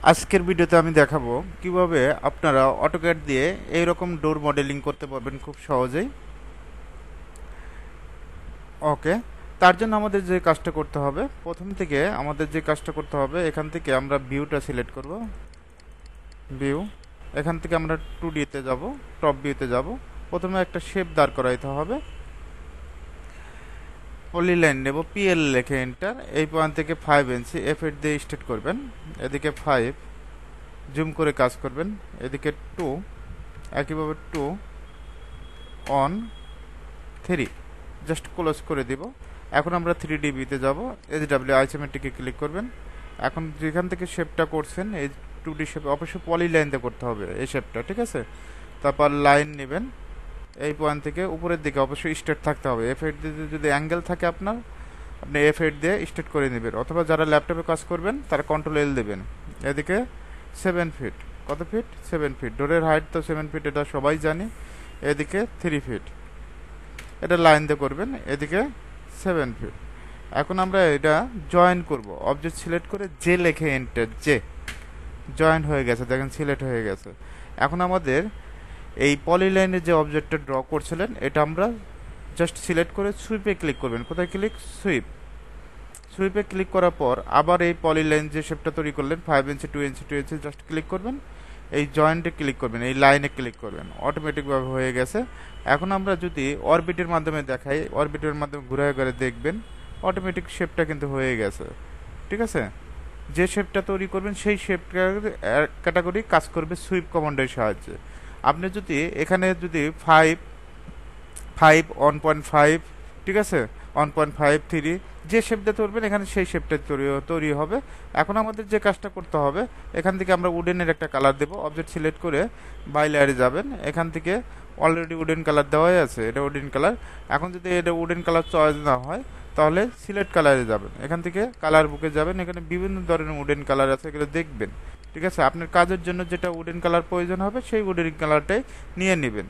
আজকের ভিডিওতে আমি দেখাবো কিভাবে আপনারা অটোক্যাড দিয়ে এইরকম ডোর মডেলিং করতে পারবেন খুব সহজেই। ওকে, তার জন্য আমাদের যে কাজটা করতে হবে, প্রথম থেকে আমাদের যে কাজটা করতে হবে, এখান থেকে আমরা ভিউটা সিলেক্ট করব। ভিউ, এখান থেকে আমরা 2D-তে যাব, টপ ভিউতে যাব। প্রথমে একটা শেপ দাঁড় করাইতে হবে। পলিলাইন নেব, পিএল লিখে এন্টার। এই পয়েন্ট থেকে 5 ইঞ্চি এফ8 দিয়ে স্টার্ট করবেন। এদিকে 5 জুম করে কাজ করবেন। এদিকে 2, একইভাবে 2 অন 3 জাস্ট ক্লোজ করে দিব। এখন আমরা 3D-তে যাব, এইচডব্লিউ আইসোমেট্রিকে ক্লিক করবেন। এখন যেখান থেকে শেপটা করছেন, এই 2D শেপ অবশ্যই পলিলাইন দিয়ে করতে হবে এই শেপটা, ঠিক আছে? তারপর লাইন নেবেন, এই পয়েন্ট থেকে উপরের দিকে অবশ্যই স্ট্রেট থাকতে হবে। এফ8 দিয়ে যদি অ্যাঙ্গেল থাকে আপনার, আপনি এফ8 দিয়ে স্ট্রেট করে নেবেন, অথবা যারা ল্যাপটপে কাজ করবেন তারা কন্ট্রোল-L দেবেন। এদিকে 7 ফিট, কত ফিট? 7 ফিট। ডোরের হাইট তো 7 ফিট, এটা সবাই জানি। এদিকে 3 ফিট, এটা লাইন দিয়ে করবেন। এদিকে 7 ফিট। এখন আমরা এটা জয়েন করব, অবজেক্ট সিলেক্ট করে জে লিখে এন্টার। জে জয়েন হয়ে গেছে, দেখেন সিলেক্ট হয়ে গেছে। এখন আমাদের এই পলিলাইনের যে অবজেক্টটা ড্র করছিলেন, এটা আমরা জাস্ট সিলেক্ট করে সুইপে ক্লিক করবেন। কোথায় ক্লিক? সুইপ। সুইপে ক্লিক করার পর আবার এই পলিলাইন যে শেপটা তৈরি করলেন, 5 ইঞ্চি 2 ইঞ্চি 2 ইঞ্চি, জাস্ট ক্লিক করবেন। এই জয়েন্টে ক্লিক করবেন, এই লাইনে ক্লিক করবেন, অটোমেটিকভাবে হয়ে গেছে। এখন আমরা যদি অরবিটের মাধ্যমে দেখাই, অরবিটের মাধ্যমে ঘুরে ঘুরে দেখবেন অটোমেটিক শেপটা কিন্তু হয়ে গেছে, ঠিক আছে? যে শেপটা তৈরি করবেন সেই শেপ ক্যাটাগরি কাজ করবে সুইপ কমান্ডের সাহায্যে। আপনি যদি এখানে যদি 5 1.5, ঠিক আছে, 1.53 যে শেপটা তৈরবেন এখানে সেই শেপটা তৈরি হবে। এখন আমাদের যে কাজটা করতে হবে, এখান থেকে আমরা উডেনের একটা কালার দেব। অবজেক্ট সিলেক্ট করে বাই লেয়ারে যাবেন। এখান থেকে অলরেডি উডেন কালার দেওয়াই আছে, এটা উডেন কালার। এখন যদি এটা উডেন কালার চয়েস না হয়, তাহলে সিলেক্ট কালারে যাবেন। এখান থেকে কালার বুকে যাবেন, এখানে বিভিন্ন ধরনের উডেন কালার আছে, এগুলো দেখবেন, ঠিক আছে? আপনার কাজের জন্য যেটা উডেন কালার প্রয়োজন হবে সেই উডেন কালারটাই নিয়ে নেবেন।